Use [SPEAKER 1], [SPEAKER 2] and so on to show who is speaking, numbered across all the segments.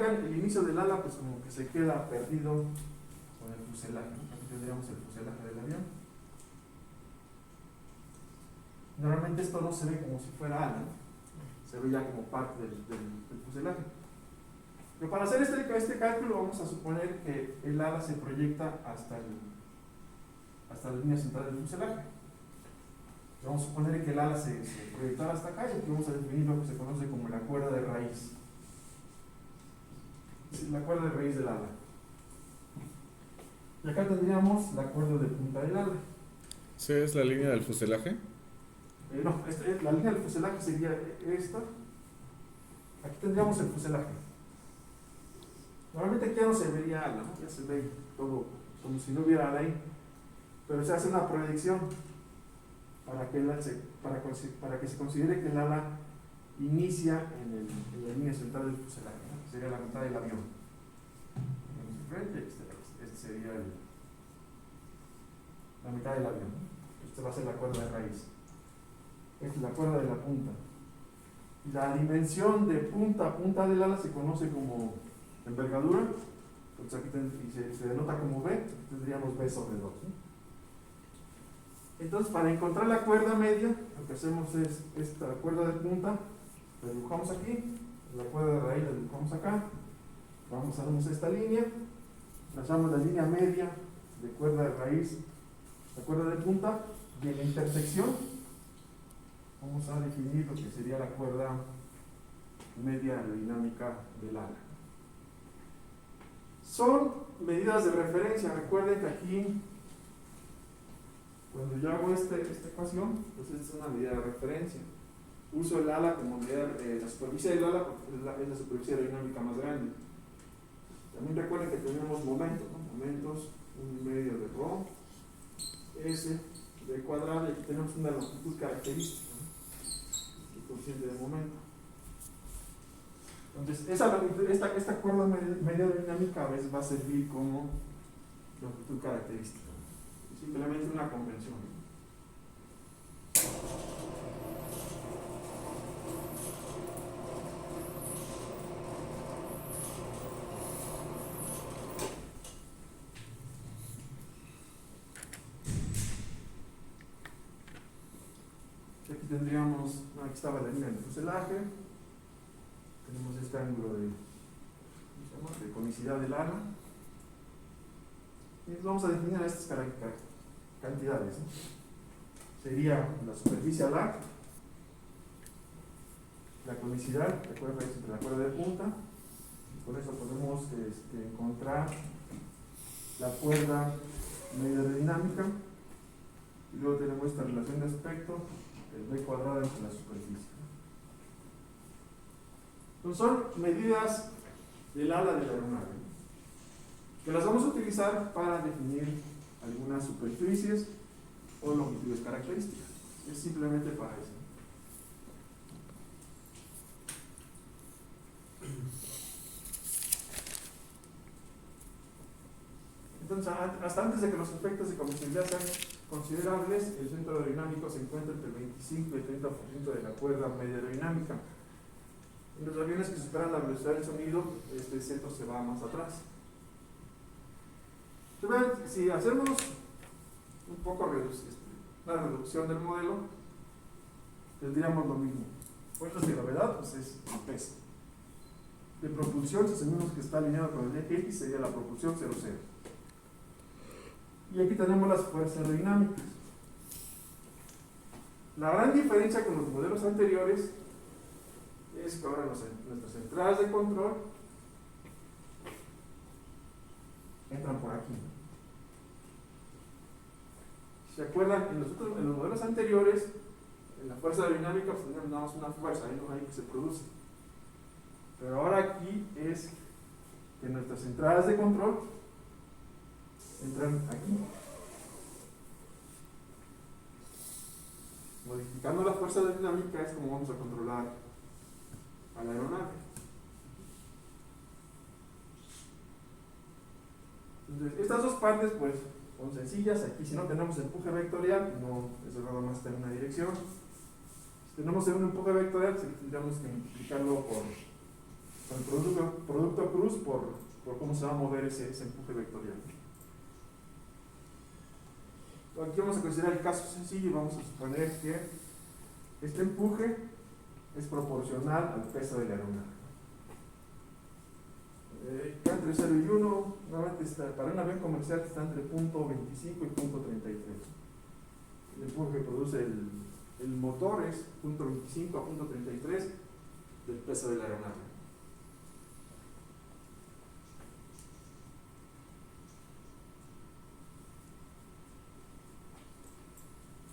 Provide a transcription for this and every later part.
[SPEAKER 1] fijan, el inicio del ala pues como que se queda perdido con el fuselaje, ¿no? Aquí tendríamos el fuselaje del avión. Normalmente esto no se ve como si fuera ala, ¿no? Se ve ya como parte del fuselaje. Pero para hacer este cálculo vamos a suponer que el ala se proyecta hasta la línea central del fuselaje. Vamos a suponer que el ala se proyectara hasta acá y aquí vamos a definir lo que se conoce como la cuerda de raíz. La cuerda de raíz del ala. Y acá tendríamos la cuerda de punta del ala.
[SPEAKER 2] ¿Sí es la línea del fuselaje?
[SPEAKER 1] No, la línea del fuselaje sería esta. Aquí tendríamos el fuselaje. Normalmente aquí ya no se vería ala, ¿no? Ya se ve todo como si no hubiera ala ahí. Pero se hace una proyección para que se considere que el ala inicia en la línea central del fuselaje, ¿no? Sería la mitad del avión. Este sería la mitad del avión, ¿no? Este va a ser la cuerda de raíz. Esta es la cuerda de la punta. La dimensión de punta a punta del ala se conoce como envergadura, pues aquí se denota como B, tendríamos B sobre 2, ¿no? Entonces, para encontrar la cuerda media, lo que hacemos es esta cuerda de punta, la dibujamos aquí, la cuerda de raíz la dibujamos acá, hacemos esta línea, trazamos la línea media de cuerda de raíz, la cuerda de punta, y en la intersección vamos a definir lo que sería la cuerda media aerodinámica del ala. Son medidas de referencia. Recuerden que aquí, cuando yo hago esta ecuación, pues es una medida de referencia. Uso el ala como medida, la superficie del ala porque es la superficie aerodinámica más grande. También recuerden que tenemos momentos, ¿no? Momentos, 1/2 de ρ, S, B cuadrado, y aquí tenemos una longitud característica, ¿no? El coeficiente de momento. Entonces, esta cuerda media aerodinámica a veces va a servir como longitud característica. Simplemente una convención. Aquí tendríamos, aquí estaba la línea del fuselaje, tenemos este ángulo de conicidad del ala, y vamos a definir estas cantidades, ¿no? Sería la superficie alar, la conicidad, recuerda entre la cuerda de punta, y por eso podemos encontrar la cuerda media aerodinámica, y luego tenemos esta relación de aspecto, el B cuadrado entre la superficie. Entonces son medidas del ala de la aeronave, ¿no? Que las vamos a utilizar para definir algunas superficies o longitudes características. Es simplemente para eso. Entonces, hasta antes de que los efectos de combustibilidad sean considerables, el centro aerodinámico se encuentra entre el 25 y el 30% de la cuerda media aerodinámica. En los aviones que superan la velocidad del sonido, este centro se va más atrás. Entonces, si hacemos un poco una reducción del modelo, tendríamos lo mismo. Fuerzas de gravedad, pues es el peso. De propulsión, si asumimos que está alineado con el eje X, sería la propulsión 0,0. Y aquí tenemos las fuerzas aerodinámicas. La gran diferencia con los modelos anteriores es que ahora nuestras entradas de control entran por aquí. ¿Se acuerdan? En los modelos anteriores, en la fuerza aerodinámica, pues tenemos nada más una fuerza, ahí no hay que se produce. Pero ahora aquí es que nuestras entradas de control entran aquí. Modificando la fuerza aerodinámica es como vamos a controlar a la aeronave. Entonces, estas dos partes pues son sencillas. Aquí si no tenemos empuje vectorial, no es nada más tener una dirección. Si tenemos un empuje vectorial, tendríamos que multiplicarlo por el producto luz por cómo se va a mover ese empuje vectorial. Aquí vamos a considerar el caso sencillo y vamos a suponer que este empuje es proporcional al peso de la aeronave. Entre 0 y 1, nuevamente para un avión comercial está entre punto 25 y punto 33. El empuje que produce el motor es punto 25 a punto 33 del peso de la aeronave.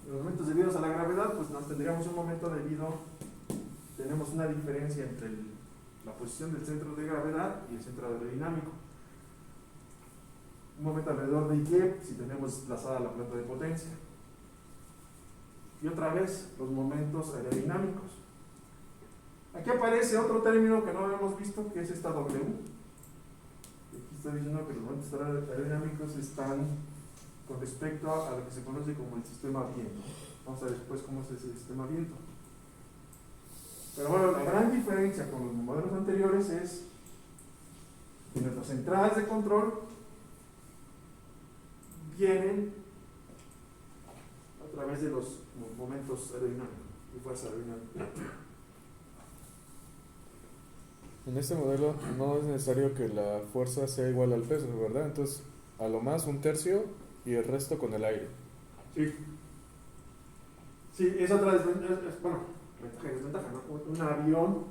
[SPEAKER 1] En los momentos debidos a la gravedad, pues nos tendríamos un momento tenemos una diferencia entre la posición del centro de gravedad y el centro aerodinámico. Un momento alrededor de Y si tenemos desplazada la planta de potencia. Y otra vez, los momentos aerodinámicos. Aquí aparece otro término que no habíamos visto, que es esta W. Aquí está diciendo que los momentos aerodinámicos están con respecto a lo que se conoce como el sistema viento. Vamos a ver después cómo es ese sistema viento. Pero bueno, la gran diferencia con los modelos anteriores es que nuestras entradas de control vienen a través de los momentos aerodinámicos y fuerza aerodinámica.
[SPEAKER 2] En este modelo no es necesario que la fuerza sea igual al peso, ¿verdad? Entonces, a lo más un tercio y el resto con el aire.
[SPEAKER 1] Sí. Sí, es otra desventaja, bueno, ventaja y desventaja, ¿no? Un avión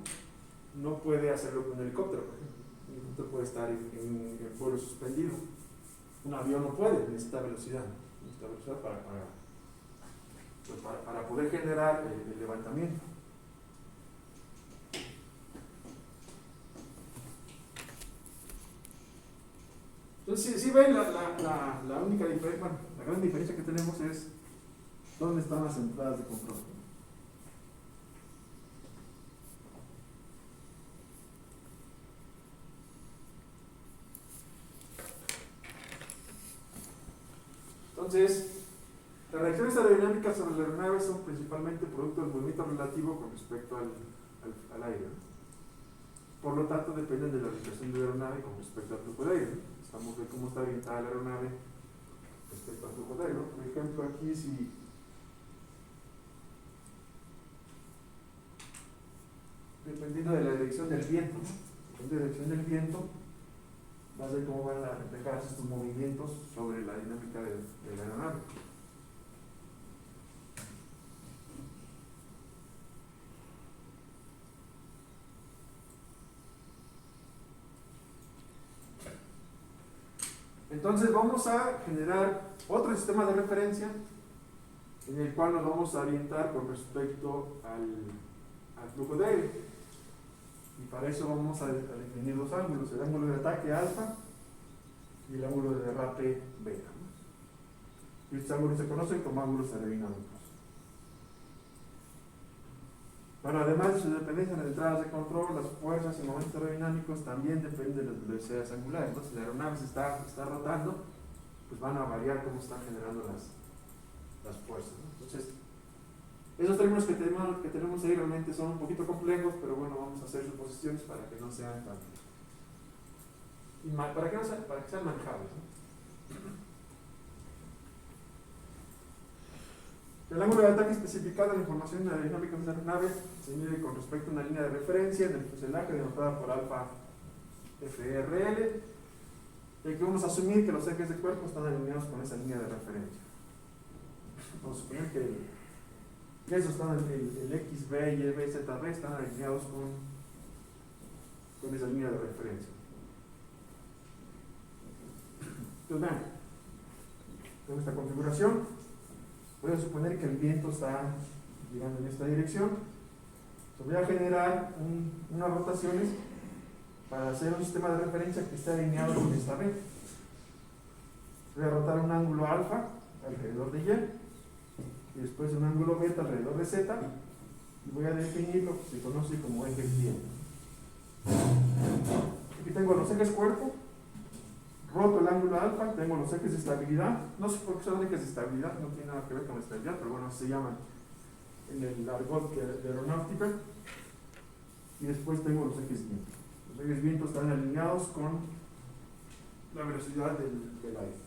[SPEAKER 1] no puede hacerlo con un helicóptero, por ejemplo. Un helicóptero puede estar en vuelo suspendido. Un avión no puede, necesita velocidad. Necesita velocidad para poder generar el levantamiento. Entonces, si ven, la única diferencia, bueno, la gran diferencia que tenemos es dónde están las entradas de control. Entonces, las reacciones aerodinámicas sobre la aeronave son principalmente producto del movimiento relativo con respecto al aire. Por lo tanto, dependen de la orientación de la aeronave con respecto al flujo de aire. Estamos viendo cómo está orientada la aeronave respecto al flujo de aire. Por ejemplo, aquí si dependiendo de la dirección del viento, dependiendo de la dirección del viento, vas a ver cómo van a reflejarse estos movimientos sobre la dinámica de la aeronave. Entonces vamos a generar otro sistema de referencia en el cual nos vamos a orientar con respecto al flujo de aire. Y para eso vamos a definir dos ángulos, el ángulo de ataque alfa y el ángulo de derrape beta. Y estos ángulos se conocen como ángulos aerodinámicos. Bueno, además de su dependencia en las entradas de control, las fuerzas y momentos aerodinámicos también dependen de las velocidades angulares. Entonces, si la aeronave se está rotando, pues van a variar cómo están generando las fuerzas, ¿no? Entonces, esos términos que tenemos ahí realmente son un poquito complejos, pero bueno, vamos a hacer suposiciones para que no sean tan... para que sean manejables, ¿no? El ángulo de ataque especificado en la información aerodinámica de una aeronave se mide con respecto a una línea de referencia en el fuselaje denotada por alfa FRL, y aquí vamos a asumir que los ejes de cuerpo están alineados con esa línea de referencia. Vamos a suponer que esos están, el X, B y el B, Z, B están alineados con esa línea de referencia. Entonces vean, con esta configuración voy a suponer que el viento está girando en esta dirección. Voy a generar unas rotaciones para hacer un sistema de referencia que esté alineado con esta B. Voy a rotar un ángulo alfa alrededor de Y, y después un ángulo beta alrededor de Z, y voy a definir lo que se conoce como eje viento. Aquí tengo los ejes cuerpo, roto el ángulo alfa, tengo los ejes de estabilidad. No sé por qué son ejes de estabilidad, no tiene nada que ver con la estabilidad, pero bueno, se llaman en el argot de aeronáutica. Y después tengo los ejes viento. Los ejes viento están alineados con la velocidad del aire.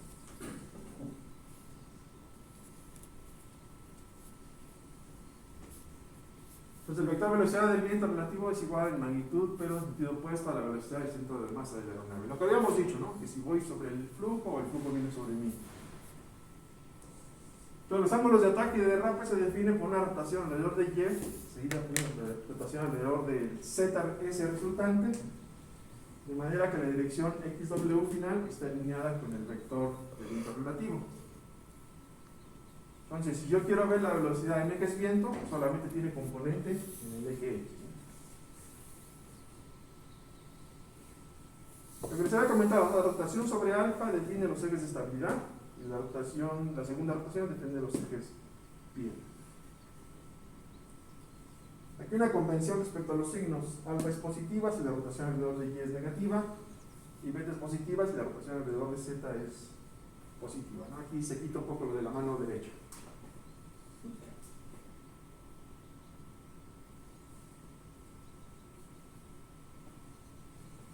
[SPEAKER 1] Entonces el vector velocidad del viento relativo es igual en magnitud, pero en sentido opuesto a la velocidad del centro de masa de la aeronave. Lo que habíamos dicho, ¿no? Que si voy sobre el flujo o el flujo viene sobre mí. Entonces los ángulos de ataque y de derrape se definen por una rotación alrededor de Y, seguida por una rotación alrededor del ZS resultante, de manera que la dirección XW final está alineada con el vector del viento relativo. Entonces, si yo quiero ver la velocidad en ejes viento, solamente tiene componente en el eje X. Lo que les había comentado, la rotación sobre alfa define los ejes de estabilidad y la segunda rotación define los ejes pi. Aquí una convención respecto a los signos. Alfa es positiva si la rotación alrededor de Y es negativa, y beta es positiva si la rotación alrededor de Z es positiva, ¿no? Aquí se quita un poco lo de la mano derecha.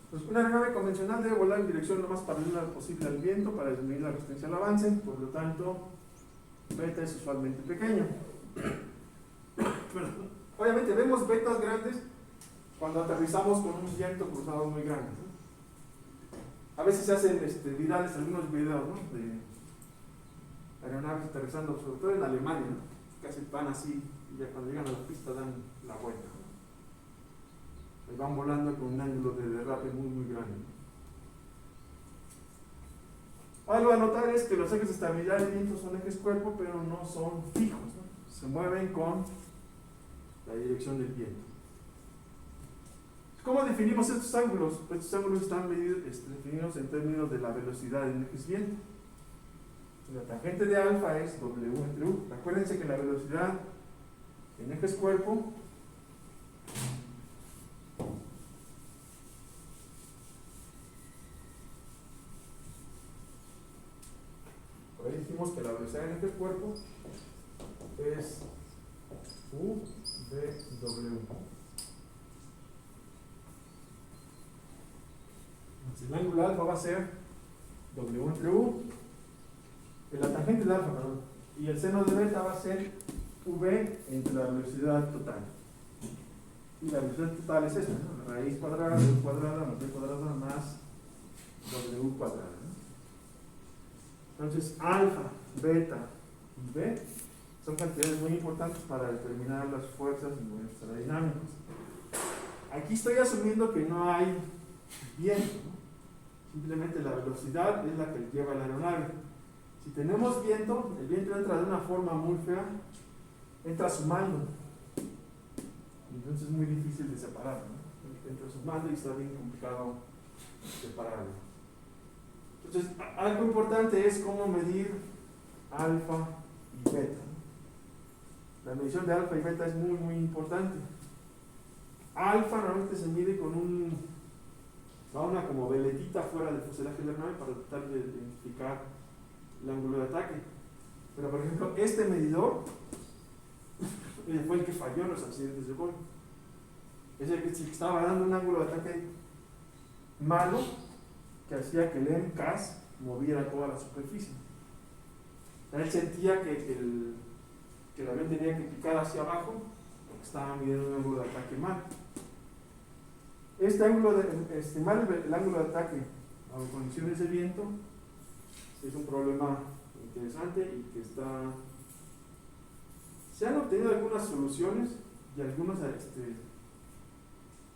[SPEAKER 1] Pues una aeronave convencional debe volar en dirección lo más paralela posible al viento para disminuir la resistencia al avance, por lo tanto, beta es usualmente pequeño. Obviamente vemos betas grandes cuando aterrizamos con un viento cruzado muy grande, ¿no? A veces se hacen virales algunos videos, ¿no? De aeronaves aterrizando, sobre todo en Alemania, ¿no? Casi van así y ya cuando llegan a la pista dan la vuelta, ¿no? Y van volando con un ángulo de derrape muy grande. Algo a notar es que los ejes de estabilidad y viento son ejes cuerpo, pero no son fijos, ¿no? Se mueven con la dirección del viento. ¿Cómo definimos estos ángulos? Estos ángulos están definidos en términos de la velocidad en ejes viento. La tangente de alfa es W entre U. Acuérdense que la velocidad en ejes cuerpo por ahí dijimos que la velocidad en ejes cuerpo es U de W. Entonces, el ángulo alfa va a ser W entre U, la tangente de alfa, perdón, y el seno de beta va a ser V entre la velocidad total. Y la velocidad total es esta, ¿no? La raíz cuadrada de U cuadrada más B cuadrada más W cuadrada, ¿no? Entonces, alfa, beta y B son cantidades muy importantes para determinar las fuerzas y movimientos aerodinámicos. Aquí estoy asumiendo que no hay viento, ¿no? Simplemente la velocidad es la que lleva la aeronave. Si tenemos viento, el viento entra de una forma muy fea, entra sumando. Entonces es muy difícil de separar, ¿no? Entra sumando y está bien complicado separarlo. Entonces, algo importante es cómo medir alfa y beta. La medición de alfa y beta es muy importante. Alfa normalmente se mide con una como veletita fuera del fuselaje de la nave para tratar de identificar el ángulo de ataque. Pero por ejemplo, este medidor fue el que falló en los accidentes de Boeing. Es el que estaba dando un ángulo de ataque malo que hacía que el MCAS moviera toda la superficie. Él sentía que el avión tenía que picar hacia abajo porque estaba midiendo un ángulo de ataque mal. Este ángulo estimar el ángulo de ataque a condiciones de viento es un problema interesante y que se han obtenido algunas soluciones y algunas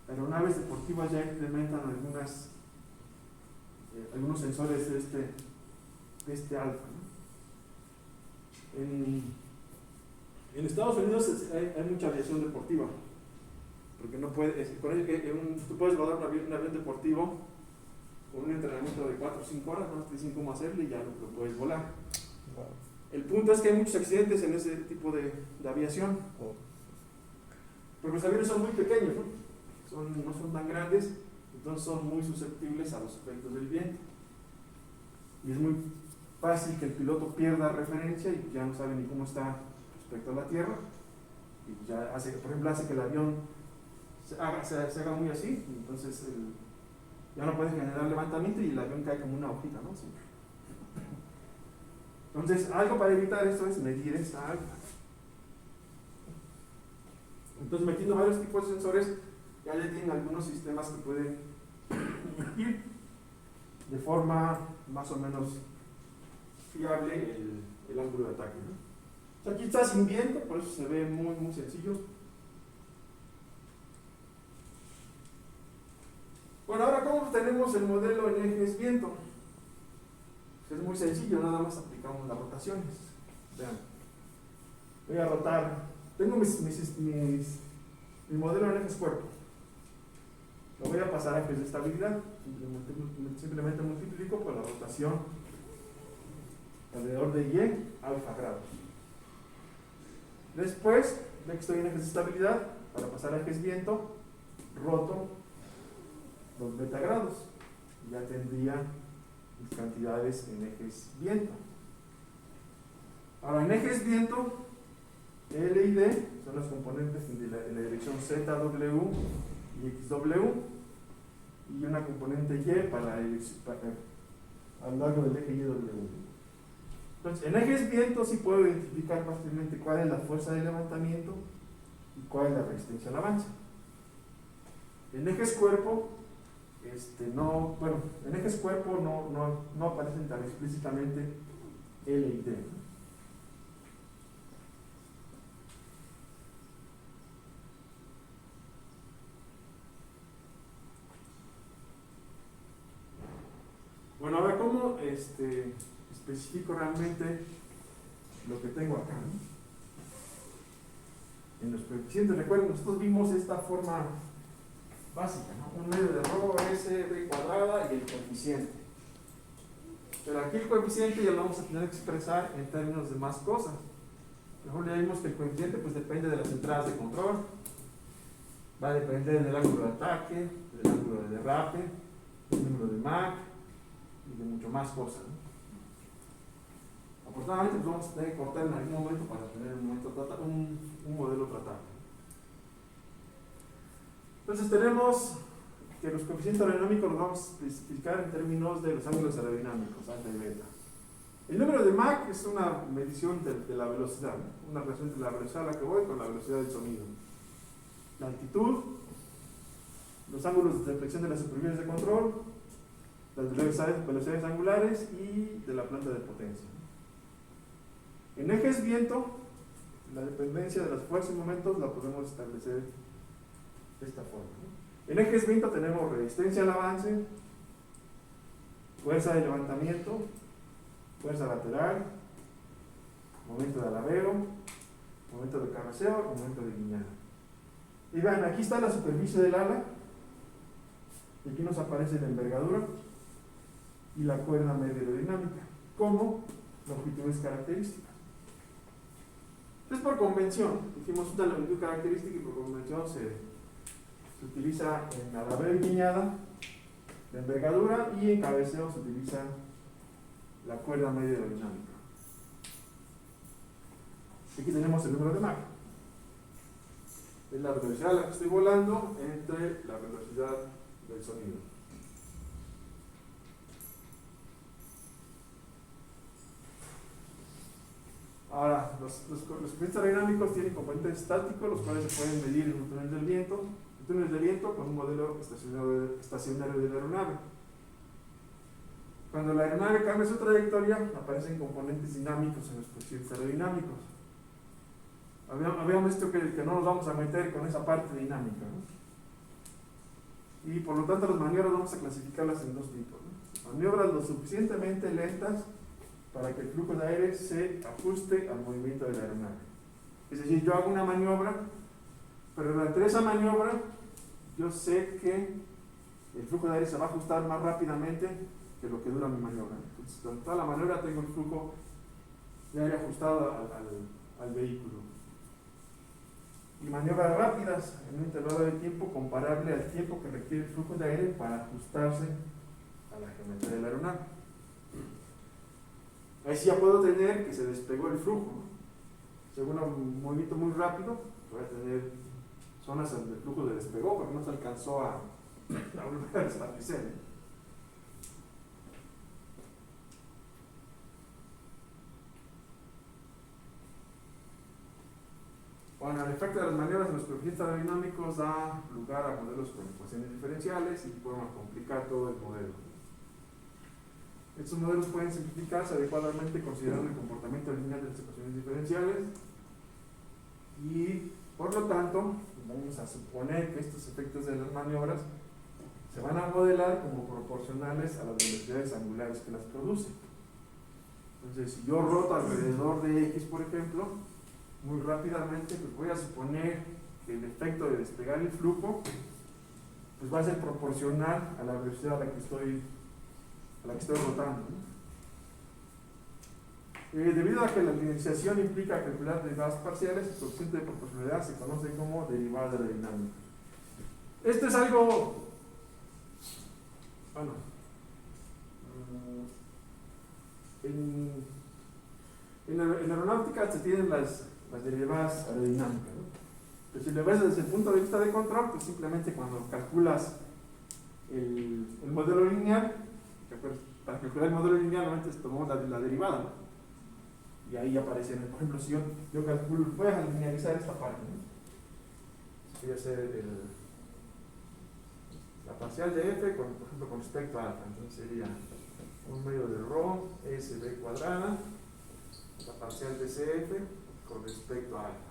[SPEAKER 1] aeronaves deportivas ya implementan algunos sensores de este alfa, ¿no? En Estados Unidos hay mucha aviación deportiva, porque no tú puedes rodar un avión deportivo con un entrenamiento de 4 o 5 horas, no te dicen cómo hacerlo y ya lo puedes volar.
[SPEAKER 2] Wow.
[SPEAKER 1] El punto es que hay muchos accidentes en ese tipo de aviación, porque los aviones son muy pequeños, ¿no? No son tan grandes, entonces son muy susceptibles a los efectos del viento. Y es muy fácil que el piloto pierda referencia y ya no sabe ni cómo está respecto a la tierra. Y ya por ejemplo, hace que el avión se haga muy así, y entonces ya no puede generar levantamiento y el avión cae como una hojita, ¿no? Sí. Entonces, algo para evitar esto es medir esta alta. Entonces, metiendo varios tipos de sensores, ya le tienen algunos sistemas que pueden medir de forma más o menos fiable el ángulo de ataque, ¿no? Aquí está sin viento, por eso se ve muy, muy sencillo. Bueno, ahora, ¿cómo tenemos el modelo en ejes viento? Es muy sencillo, nada más aplicamos las rotaciones. Vean, voy a rotar, tengo mi modelo en ejes cuerpo. Lo voy a pasar a ejes de estabilidad, simplemente multiplico por la rotación alrededor de y alfa grados. Después de que estoy en ejes de estabilidad, para pasar a ejes viento, roto 2 beta grados. Ya tendría mis cantidades en ejes viento. Ahora, en ejes viento, L y D son los componentes de la dirección Z, W y X, W, y una componente Y para a lo largo del eje Y, W. Entonces, en ejes viento sí puedo identificar fácilmente cuál es la fuerza de levantamiento y cuál es la resistencia al avance. En ejes cuerpo, en ejes cuerpo no aparecen tan explícitamente L y D. Bueno, ahora cómo especifico realmente lo que tengo acá, ¿no? En los coeficientes, recuerden, nosotros vimos esta forma básica, ¿no? Un medio de rho S, B cuadrada y el coeficiente. Pero aquí el coeficiente ya lo vamos a tener que expresar en términos de más cosas. Mejor ya vimos que el coeficiente pues depende de las entradas de control, va a depender del ángulo de ataque, del ángulo de derrape, del número de Mach y de mucho más cosas, ¿no? Afortunadamente pues vamos a tener que cortar en algún momento para tener un modelo tratable. Entonces tenemos que los coeficientes aerodinámicos los vamos a especificar en términos de los ángulos aerodinámicos, alfa y beta. El número de Mach es una medición de la velocidad, ¿no? Una relación de la velocidad a la que voy con la velocidad del sonido. La altitud, los ángulos de deflexión de las superficies de control, las velocidades angulares y de la planta de potencia. En ejes viento, la dependencia de las fuerzas y momentos la podemos establecer de esta forma, ¿no? En ejes viento tenemos resistencia al avance, fuerza de levantamiento, fuerza lateral, momento de alabeo, momento de cabeceo, momento de guiñada. Y vean, aquí está la superficie del ala, y aquí nos aparece la envergadura y la cuerda media aerodinámica como longitudes características. Entonces, por convención, dijimos una longitud característica y por convención se utiliza en alabeo y guiñada la envergadura y en cabeceo se utiliza la cuerda media aerodinámica. Aquí tenemos el número de Mach. Es la velocidad a la que estoy volando entre la velocidad del sonido. Ahora, los coeficientes aerodinámicos tienen componentes estáticos, los cuales se pueden medir en un túnel del viento. Un túnel del viento con un modelo estacionario de la aeronave. Cuando la aeronave cambia su trayectoria, aparecen componentes dinámicos en los coeficientes aerodinámicos. Habíamos visto que no nos vamos a meter con esa parte dinámica, ¿no? Y por lo tanto las maniobras vamos a clasificarlas en dos tipos, ¿no? Maniobras lo suficientemente lentas para que el flujo de aire se ajuste al movimiento de la aeronave. Es decir, yo hago una maniobra, pero durante esa maniobra yo sé que el flujo de aire se va a ajustar más rápidamente que lo que dura mi maniobra. Entonces, durante toda la maniobra tengo el flujo de aire ajustado al vehículo. Y maniobras rápidas en un intervalo de tiempo comparable al tiempo que requiere el flujo de aire para ajustarse a la geometría de la aeronave. Ahí sí ya puedo tener que se despegó el flujo, ¿no? Según un movimiento muy rápido, voy a tener zonas donde el flujo se despegó porque no se alcanzó a volver a establecer, ¿eh? el efecto de las maniobras en los coeficientes aerodinámicos da lugar a modelos con ecuaciones diferenciales y forma complicar todo el modelo. Estos modelos pueden simplificarse adecuadamente considerando el comportamiento lineal de las ecuaciones diferenciales y, por lo tanto, vamos a suponer que estos efectos de las maniobras se van a modelar como proporcionales a las velocidades angulares que las producen. Entonces, si yo roto alrededor de X, por ejemplo, muy rápidamente, pues voy a suponer que el efecto de despegar el flujo pues va a ser proporcional a la velocidad a la que estoy rotando, ¿no? Debido a que la linealización implica calcular derivadas parciales, el coeficiente de proporcionalidad se conoce como derivada de la dinámica. Esto es algo, bueno, en aeronáutica se tienen las derivadas aerodinámicas, ¿no? Pero si lo ves desde el punto de vista de control, pues simplemente cuando calculas el modelo lineal, para calcular el modelo lineal normalmente tomamos la derivada, ¿no? Y ahí aparece, por ejemplo, si yo calculo, voy a linealizar esta parte, ¿no? Voy a hacer la parcial de f, por ejemplo, con respecto a alfa. Entonces sería 1 medio de rho sb cuadrada, la parcial de cf con respecto a alfa.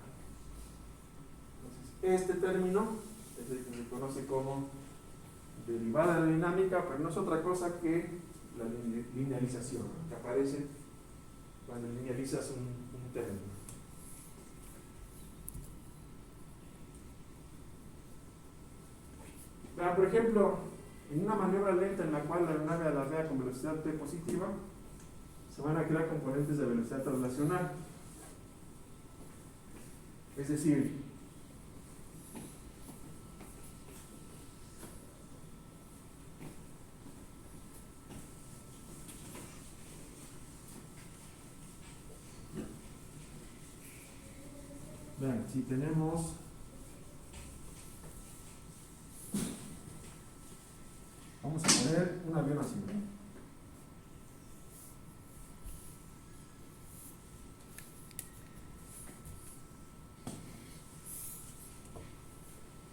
[SPEAKER 1] Entonces, este término es el que se conoce como derivada aerodinámica, pero no es otra cosa que la linealización, ¿no?, que aparece cuando linealizas un término. Por ejemplo, en una maniobra lenta en la cual la aeronave alardea con velocidad p positiva, se van a crear componentes de velocidad translacional. Es decir, vean, si tenemos vamos a poner un avión así, ¿no?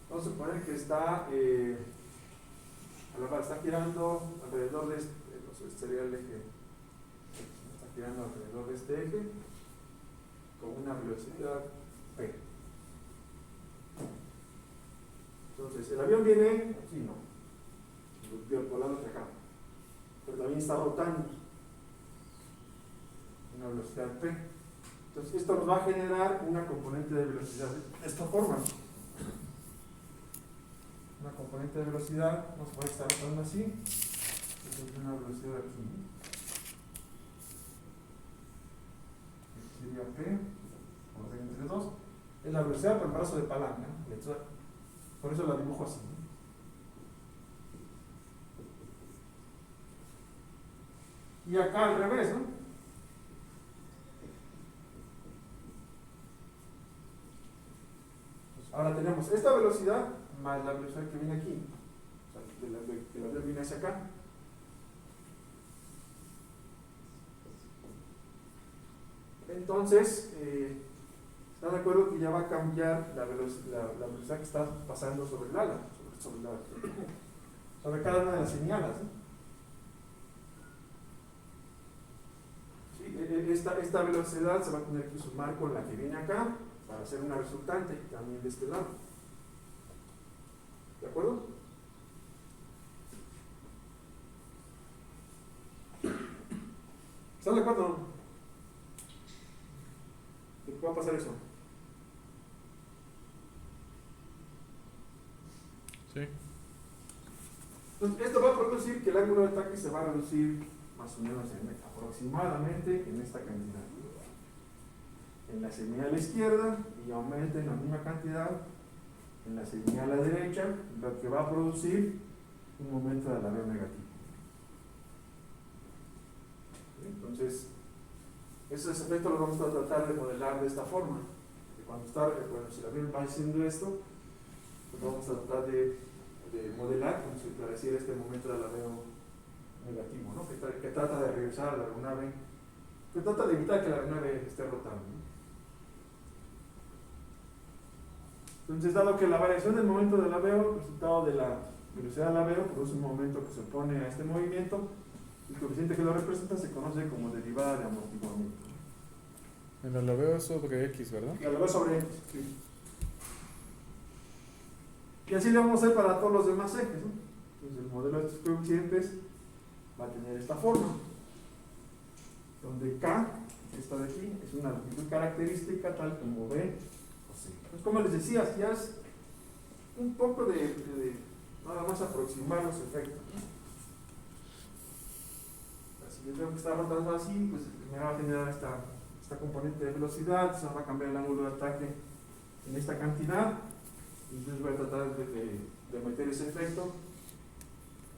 [SPEAKER 1] Vamos a suponer que está girando alrededor de este, sería el eje, está girando alrededor de este eje con una velocidad p. Entonces, el avión viene así, ¿no?, volando hacia acá, pero también está rotando una velocidad p. Entonces, esto nos va a generar una componente de velocidad de esta forma. Una componente de velocidad nos puede estar rotando así. Esto es una velocidad aquí. Esto sería p, como ven entre 2. Es la velocidad por el brazo de palanca, ¿no? Por eso la dibujo así, ¿no? Y acá al revés, ¿no? Pues ahora tenemos esta velocidad más la velocidad que viene aquí. O sea, que la viene hacia acá. Entonces, ¿está de acuerdo que ya va a cambiar la velocidad que está pasando sobre el ala? Sobre cada una de las señalas, ¿no? Esta velocidad se va a tener que sumar con la que viene acá para hacer una resultante también de este lado. ¿De acuerdo? ¿Están de acuerdo? ¿De qué va a pasar eso?
[SPEAKER 2] Sí.
[SPEAKER 1] Entonces, esto va a producir que el ángulo de ataque se va a reducir más o menos aproximadamente en esta cantidad. En la señal a la izquierda y aumenta en la misma cantidad en la señal a la derecha, lo que va a producir un momento de alargamiento negativo. Entonces, esos efectos los vamos a tratar de modelar de esta forma. Si el avión va haciendo esto, pues vamos a tratar de modelar, como si pareciera este momento de alargamiento negativo, ¿no? Que trata de regresar a la aeronave, que trata de evitar que la aeronave esté rotando, ¿no? Entonces, dado que la variación del momento del alveo, el resultado de la velocidad del alveo, produce un momento que se opone a este movimiento, el coeficiente que lo representa se conoce como derivada de amortiguamiento.
[SPEAKER 2] El alabeo es sobre X, ¿verdad?
[SPEAKER 1] Y alveo sobre X. Sí. Y así le vamos a hacer para todos los demás ejes, ¿no? Entonces, el modelo de estos coeficientes va a tener esta forma, donde K, esta de aquí, es una longitud característica tal como B o C. Entonces, como les decía, ya es un poco de nada más aproximar los efectos, ¿no? Si yo tengo que estar rotando así, pues me va a generar esta componente de velocidad, se va a cambiar el ángulo de ataque en esta cantidad, y entonces voy a tratar de meter ese efecto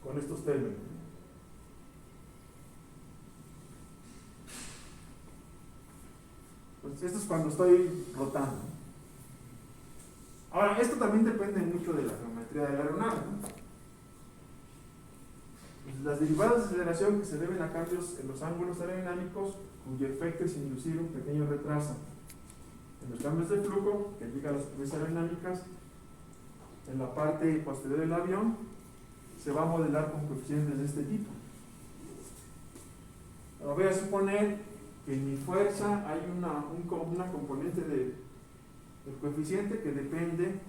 [SPEAKER 1] con estos términos. Pues esto es cuando estoy rotando. Ahora, esto también depende mucho de la geometría de la aeronave, ¿no? Pues las derivadas de aceleración que se deben a cambios en los ángulos aerodinámicos, cuyo efecto es inducir un pequeño retraso en los cambios de flujo que llega a las superficies aerodinámicas, en la parte posterior del avión, se va a modelar con coeficientes de este tipo. Ahora voy a suponer que en mi fuerza hay una componente del coeficiente que depende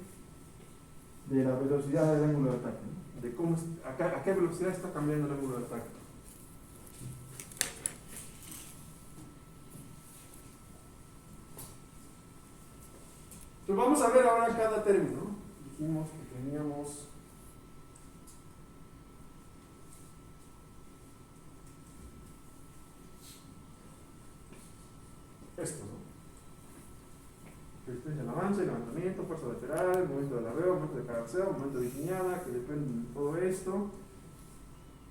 [SPEAKER 1] de la velocidad del ángulo de ataque, ¿no? De cómo, a qué velocidad está cambiando el ángulo de ataque. Entonces vamos a ver ahora cada término, ¿no? Dijimos que teníamos esto, ¿no? Resistencia al avance, levantamiento, fuerza lateral, momento de alabeo, momento de cabeceo, momento de guiñada, que dependen de todo esto.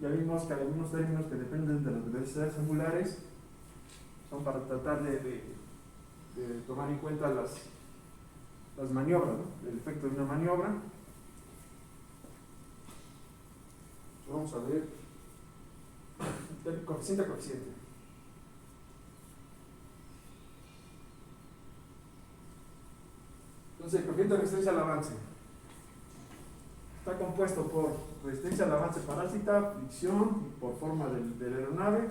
[SPEAKER 1] Ya vimos que hay algunos términos que dependen de las velocidades angulares, son para tratar de tomar en cuenta las maniobras, ¿no? El efecto de una maniobra. Vamos a ver el coeficiente a coeficiente. Entonces, el coeficiente de resistencia al avance está compuesto por resistencia al avance parásita, fricción por forma de la aeronave,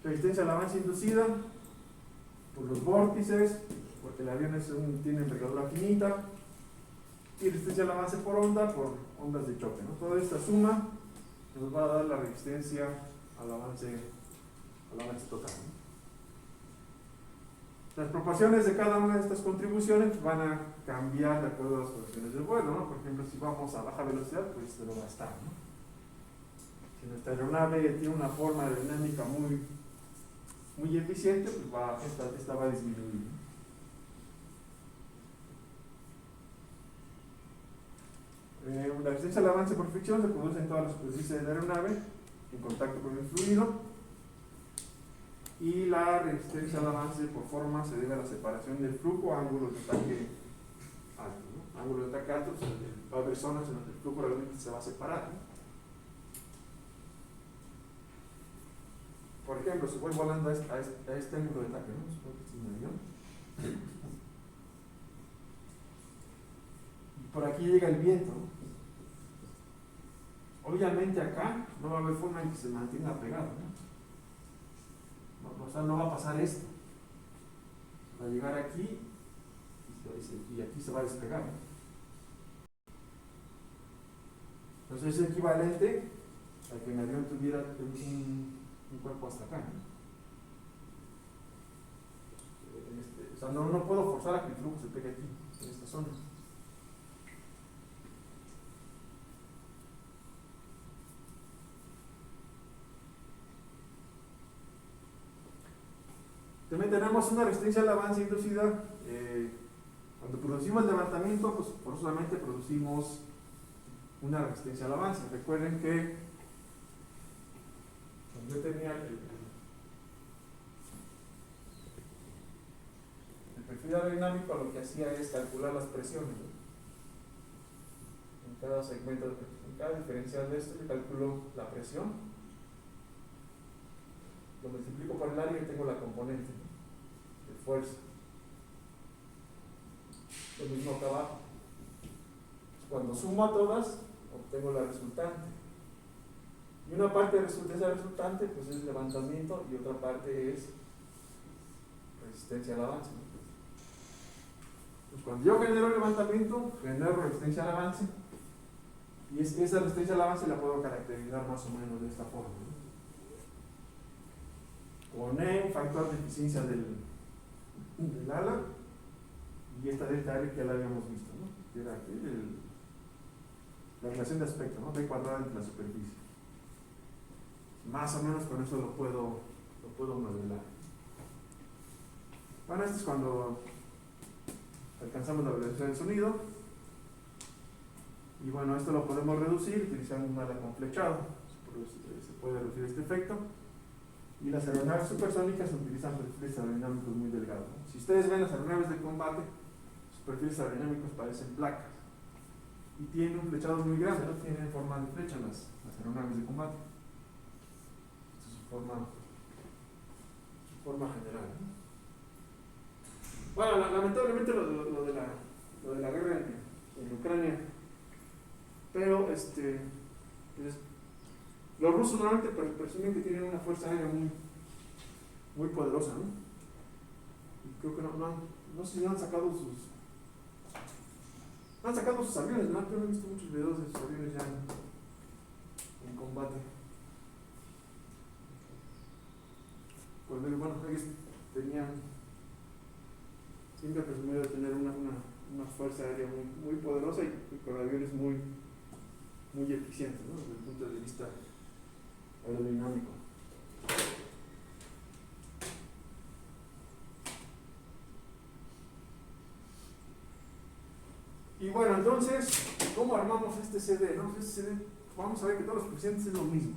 [SPEAKER 1] resistencia al avance inducida por los vórtices, porque el avión tiene envergadura finita, y resistencia al avance por onda, por ondas de choque, ¿no? Toda esta suma nos va a dar la resistencia al avance total, ¿no? Las proporciones de cada una de estas contribuciones van a cambiar de acuerdo a las condiciones del vuelo, ¿no? Por ejemplo, si vamos a baja velocidad, pues se lo va a estar, ¿no? Si nuestra aeronave tiene una forma aerodinámica muy eficiente, pues esta va a disminuir, ¿no? La resistencia al avance por fricción se produce en todas las superficies de la aeronave en contacto con el fluido, y la resistencia al avance por forma se debe a la separación del flujo a ángulos de ataque alto, ¿no? Ángulos de ataque alto, pues, va a haber zonas en las que el flujo realmente se va a separar, ¿no? Por ejemplo, si voy volando a este ángulo de ataque, ¿no? Supongo que es un avión. Y por aquí llega el viento, ¿no? Obviamente acá no va a haber forma en que se mantenga pegado, ¿no? O sea, no va a pasar esto. Va a llegar aquí y aquí se va a despegar, ¿no? Entonces es equivalente a que mi avión tuviera un cuerpo hasta acá, ¿no? O sea, no puedo forzar a que el flujo se pegue aquí, en esta zona. También tenemos una resistencia al avance inducida. Cuando producimos el levantamiento, pues forzosamente producimos una resistencia al avance. Recuerden que cuando yo tenía el perfil aerodinámico, lo que hacía es calcular las presiones, ¿no? En cada segmento, en cada diferencial de esto, yo calculo la presión, lo multiplico por el área y tengo la componente, ¿no?, de fuerza. lo mismo acá abajo. Cuando sumo a todas, obtengo la resultante. Y una parte de esa resultante pues es levantamiento y otra parte es resistencia al avance. Pues cuando yo genero levantamiento, genero resistencia al avance, y esa resistencia al avance la puedo caracterizar más o menos de esta forma, ¿no? Con E, factor de eficiencia del ala, y esta delta R que ya la habíamos visto, ¿no? Que era aquí la relación de aspecto, ¿no? B cuadrada entre la superficie. Más o menos con eso lo puedo modelar. Bueno, esto es cuando alcanzamos la velocidad del sonido. Y bueno, esto lo podemos reducir utilizando un ala con flechado. Se puede reducir este efecto. Y las aeronaves supersónicas utilizan perfiles aerodinámicos muy delgados, ¿no? Si ustedes ven las aeronaves de combate, sus perfiles aerodinámicos parecen placas. Y tienen un flechado muy grande, ¿no? Tienen forma de flecha las aeronaves de combate. Esta es su forma general, ¿no? Bueno, lamentablemente lo de la guerra en Ucrania, pero pues, los rusos normalmente presumen que tienen una fuerza aérea muy poderosa, ¿no? Y creo que no sé si han sacado sus aviones, ¿no? Yo no he visto muchos videos de sus aviones ya en combate. Bueno, ellos siempre presumido de tener una fuerza aérea muy poderosa y con aviones muy eficientes, ¿no? Desde el punto de vista aerodinámico. Y bueno, entonces, ¿cómo armamos este CD? ¿No? Este CD, vamos a ver que todos los coeficientes es lo mismo.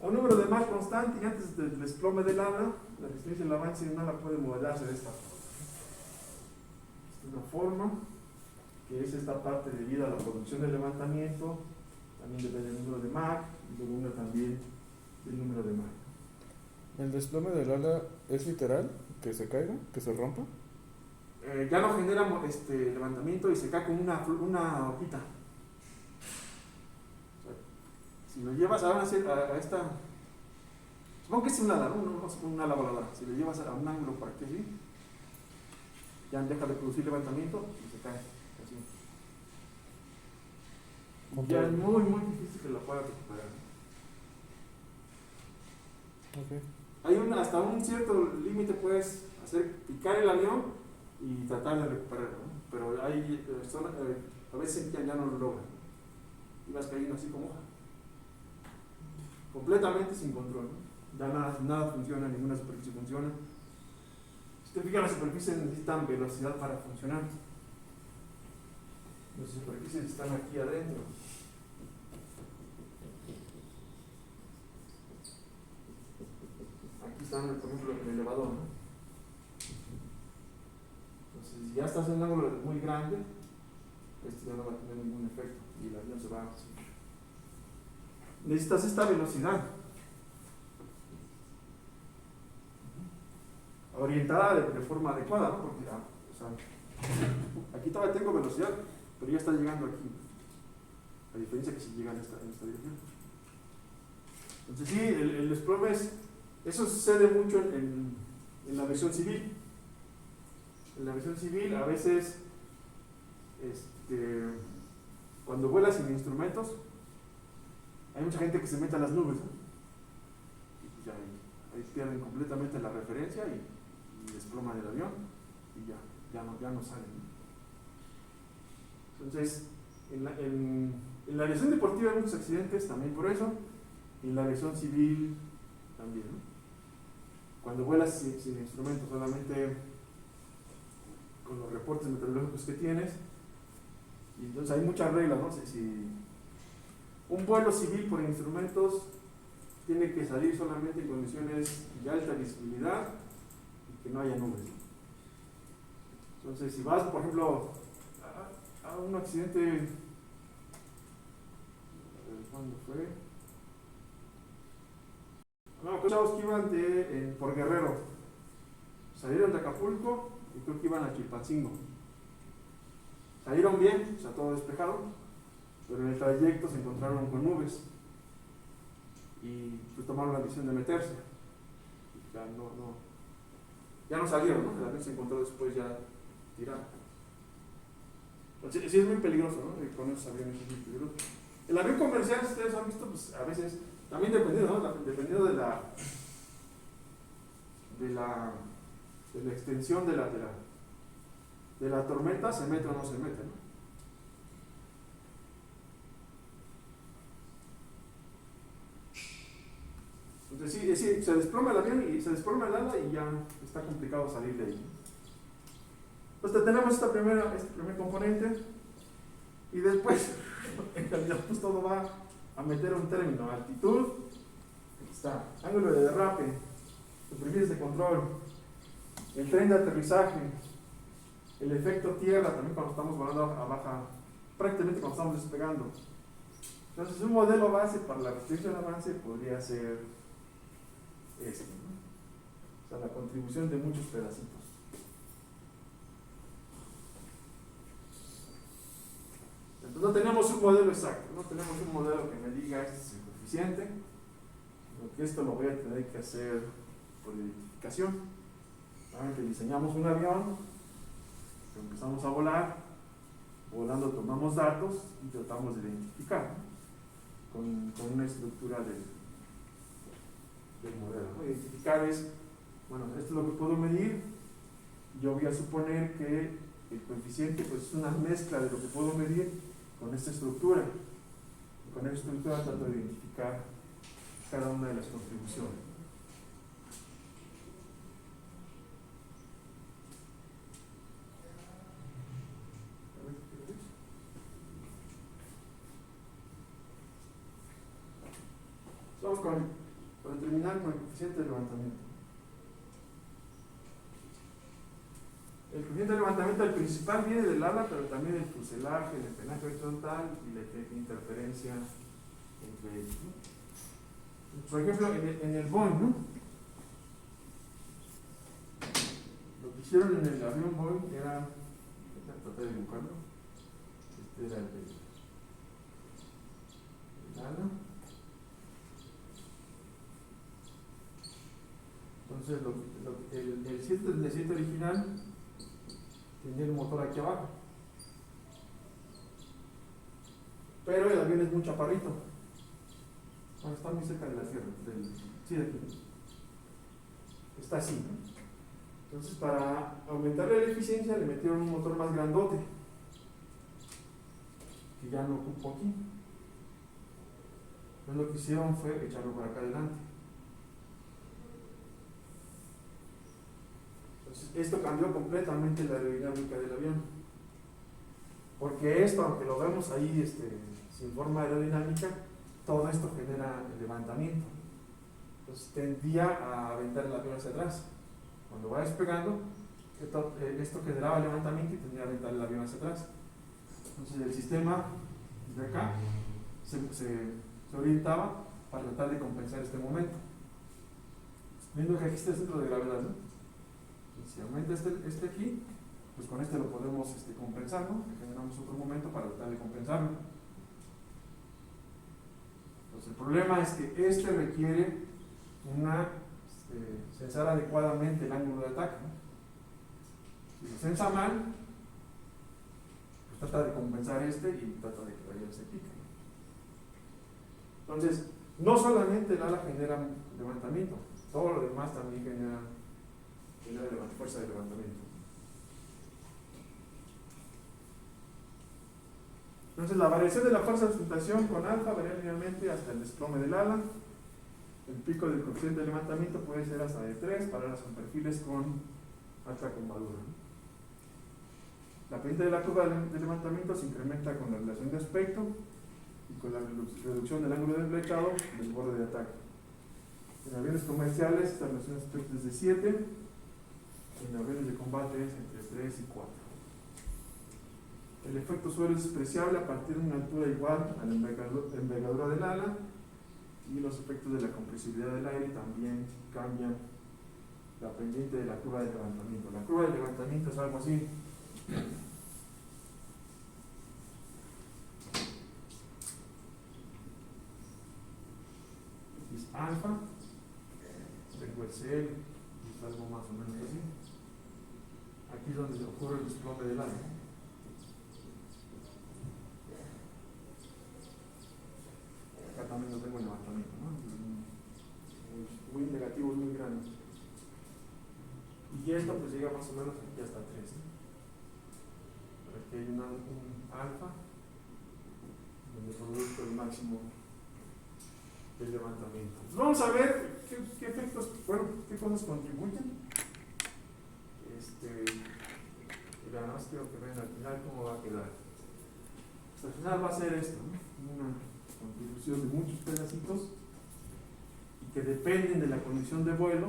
[SPEAKER 1] A un número de Mach constante y antes del desplome del ala, la resistencia del avance de un ala puede modelarse de esta forma. Esta es una forma, que es esta parte debida a la producción del levantamiento, también depende del número de Mach, y luego una también del número de Mach.
[SPEAKER 2] ¿El desplome del ala es literal? ¿Que se caiga? ¿Que se rompa?
[SPEAKER 1] Ya no genera levantamiento y se cae con una hojita. O sea, si lo llevas a esta, supongo que es un ala, ¿no? Un ala voladora. Si lo llevas a un ángulo para que así, ya deja de producir levantamiento y se cae así. Ya es muy difícil que lo pueda recuperar.
[SPEAKER 2] Okay.
[SPEAKER 1] Hasta un cierto límite puedes hacer picar el avión y tratar de recuperarlo, ¿no? Pero hay a veces ya no lo logran. Y vas cayendo así como completamente sin control, ¿no? Ya nada funciona, ninguna superficie funciona. Si te fijas, las superficies necesitan velocidad para funcionar. Las superficies están aquí adentro. Aquí están, por ejemplo, el elevador, ¿no? Entonces, si ya estás en un ángulo muy grande, ya no va a tener ningún efecto y el avión se va a subir. Necesitas esta velocidad orientada de forma adecuada, ¿no? Porque aquí todavía tengo velocidad, pero ya está llegando aquí, a diferencia que si llega en esta dirección. Entonces sí, el desplome eso sucede mucho en la aviación civil. En la aviación civil a veces cuando vuelas sin instrumentos hay mucha gente que se mete a las nubes, ¿no? Y pues ya ahí pierden completamente la referencia y desploman el avión y ya no salen, ¿no? Entonces en la aviación deportiva hay muchos accidentes también por eso, y en la aviación civil también, ¿no? Cuando vuelas sin instrumentos, solamente con los reportes meteorológicos que tienes, y entonces hay muchas reglas, ¿no? Si un vuelo civil por instrumentos tiene que salir solamente en condiciones de alta visibilidad y que no haya nubes. Entonces, si vas, por ejemplo, a un accidente, ¿cuándo fue? No, chavos que iban por Guerrero, salieron de Acapulco y creo que iban a Chilpancingo. Salieron bien, o sea, todo despejado, pero en el trayecto se encontraron con nubes y pues tomaron la decisión de meterse. Ya no salieron, ¿no? El avión se encontró después ya tirado. Entonces, sí es muy peligroso, ¿no? Y con esos aviones es muy peligroso. El avión comercial, si ustedes han visto, pues a veces, también dependiendo, ¿no? Dependiendo de la extensión de la tormenta, se mete o no se mete, ¿no? Entonces sí, se desploma el avión y se desploma el ala y ya está complicado salir de ahí. Entonces tenemos este primer componente y después en realidad pues todo va a meter un término: altitud, está, ángulo de derrape, superficies de control, el tren de aterrizaje, el efecto tierra, también cuando estamos volando a baja, prácticamente cuando estamos despegando. Entonces un modelo base para la restricción de avance podría ser este, ¿no? O sea, la contribución de muchos pedacitos. Entonces no tenemos un modelo exacto, no tenemos un modelo que me diga este es el coeficiente, porque esto lo voy a tener que hacer por identificación. Saben que diseñamos un avión, que empezamos a volar, volando tomamos datos y tratamos de identificar, ¿no? con una estructura del modelo, ¿no? Identificar es, bueno, esto es lo que puedo medir, yo voy a suponer que el coeficiente pues, es una mezcla de lo que puedo medir con esta estructura. Y con esta estructura trato de identificar cada una de las contribuciones. Vamos para terminar con el coeficiente de levantamiento. El coeficiente de levantamiento, el principal, viene del ala, pero también del fuselaje, del empenaje horizontal y la interferencia entre ellos, ¿no? Por ejemplo, en el Boeing, ¿no? Lo que hicieron en el avión Boeing era, traté de dibujarlo, este era el ala. Entonces, el 737 original tenía el motor aquí abajo, pero el avión es muy chaparrito. Bueno, está muy cerca de la tierra, sí, de aquí. Está así, ¿no? Entonces, para aumentarle la eficiencia, le metieron un motor más grandote, que ya no ocupó aquí. Entonces, lo que hicieron fue echarlo para acá adelante. Esto cambió completamente la aerodinámica del avión, porque esto, aunque lo vemos ahí sin forma aerodinámica, todo esto genera el levantamiento. Entonces tendía a aventar el avión hacia atrás. Cuando va despegando, esto generaba levantamiento y tendía a aventar el avión hacia atrás. Entonces el sistema de acá se orientaba para tratar de compensar este momento, viendo que aquí está el centro de gravedad, ¿no? Si aumenta este aquí, pues con este lo podemos compensar, ¿no? Generamos otro momento para tratar de compensarlo. Entonces el problema es que este requiere censar adecuadamente el ángulo de ataque, ¿no? Si lo censa mal, pues trata de compensar y trata de que vaya ese pico, ¿no? Entonces, no solamente el ala genera levantamiento, todo lo demás también genera fuerza de levantamiento. Entonces la variación de la fuerza de sustentación con alfa varía linealmente hasta el desplome del ala. El pico del coeficiente de levantamiento puede ser hasta de 3 para alas con perfiles con alta curvadura. La pendiente de la curva de levantamiento se incrementa con la relación de aspecto y con la reducción del ángulo de flechado del borde de ataque. En aviones comerciales esta relación de aspecto es de 7. En aviones de combate es entre 3 y 4. El efecto suelo es despreciable a partir de una altura igual a la envergadura del ala, y los efectos de la compresibilidad del aire también cambian la pendiente de la curva de levantamiento. La curva de levantamiento es algo así. X alfa, tengo el CL, es algo más o menos así. Aquí es donde se ocurre el desplome del área. Acá también no tengo levantamiento, ¿no? Muy negativo, muy grande. Y esto pues llega más o menos aquí hasta 3. Aquí hay un alfa, donde produzco el máximo del levantamiento. Vamos a ver qué efectos, bueno, qué cosas contribuyen. Y nada más quiero que vean al final cómo va a quedar. Al final va a ser esto, ¿no? Una contribución de muchos pedacitos y que dependen de la condición de vuelo.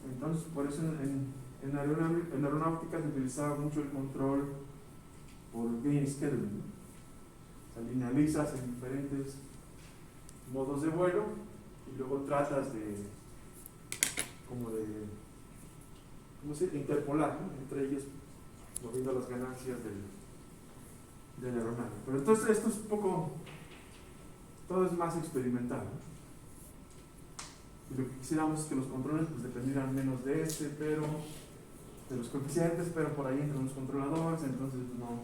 [SPEAKER 1] Entonces, por eso en aeronáutica se utilizaba mucho el control por gain scheduling, ¿no? O sea, linealizas en diferentes modos de vuelo y luego tratas de interpolar, ¿no? Entre ellos, moviendo las ganancias de la aeronave. Pero entonces esto es un poco, todo es más experimental, ¿no? Y lo que quisiéramos es que los controles pues dependieran menos de de los coeficientes, pero por ahí entran los controladores, entonces bueno,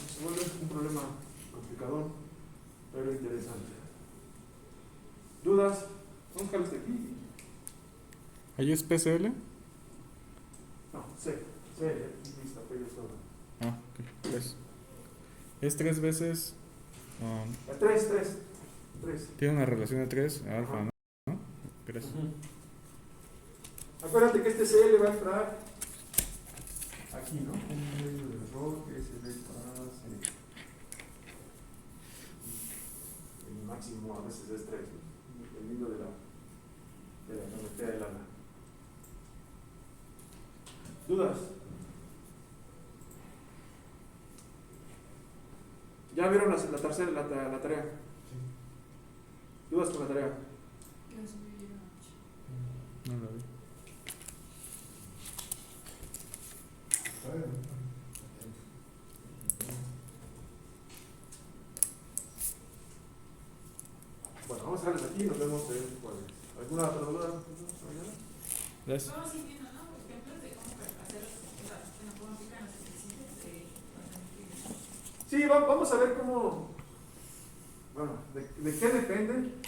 [SPEAKER 1] se vuelve un problema complicador, pero interesante. ¿Dudas? Vamos a dejar este aquí.
[SPEAKER 2] ¿Ahí es PCL?
[SPEAKER 1] No, C, lista, pero yo solo.
[SPEAKER 2] Ah, ok. 3. Es 3 veces.
[SPEAKER 1] 3.
[SPEAKER 2] Tiene una relación de 3 a alfa,
[SPEAKER 1] Ajá.
[SPEAKER 2] ¿no? 3.
[SPEAKER 1] Acuérdate que este CL va a entrar aquí, ¿no? Un medio de error que es el para C. El máximo a veces es 3, ¿no? Dependiendo de la geometría del ala. ¿Dudas? ¿Ya vieron la tercera, la tarea? Sí. ¿Dudas con la tarea?
[SPEAKER 2] No lo vi. Bueno, vamos a dejarles aquí y nos vemos el jueves. ¿Alguna otra duda? ¿Mañana? Gracias.
[SPEAKER 3] Vamos siguiendo, ¿no? Ejemplos de cómo hacer la forma aplicar los ejercicios
[SPEAKER 1] Sí, vamos a ver cómo, bueno, de qué dependen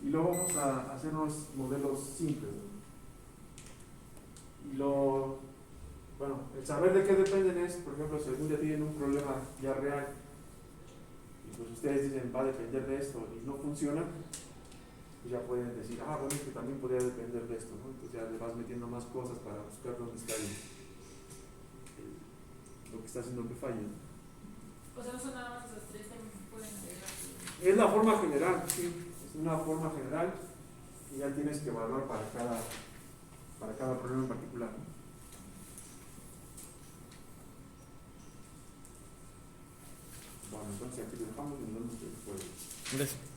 [SPEAKER 1] y luego vamos a hacer unos modelos simples, ¿no? Y bueno, el saber de qué dependen es, por ejemplo, si algún día tienen un problema ya real y pues ustedes dicen va a depender de esto y no funciona, pues ya pueden decir, bueno, es que también podría depender de esto, ¿no? Entonces ya le vas metiendo más cosas para buscar dónde está lo que está haciendo que falle, ¿no?
[SPEAKER 3] O sea, no son nada más esos 3, también pueden agregar.
[SPEAKER 1] Es la forma general, sí, es una forma general y ya tienes que evaluar para cada problema en particular, ¿no? Bueno, entonces aquí lo dejamos y nos vemos después.
[SPEAKER 2] Gracias.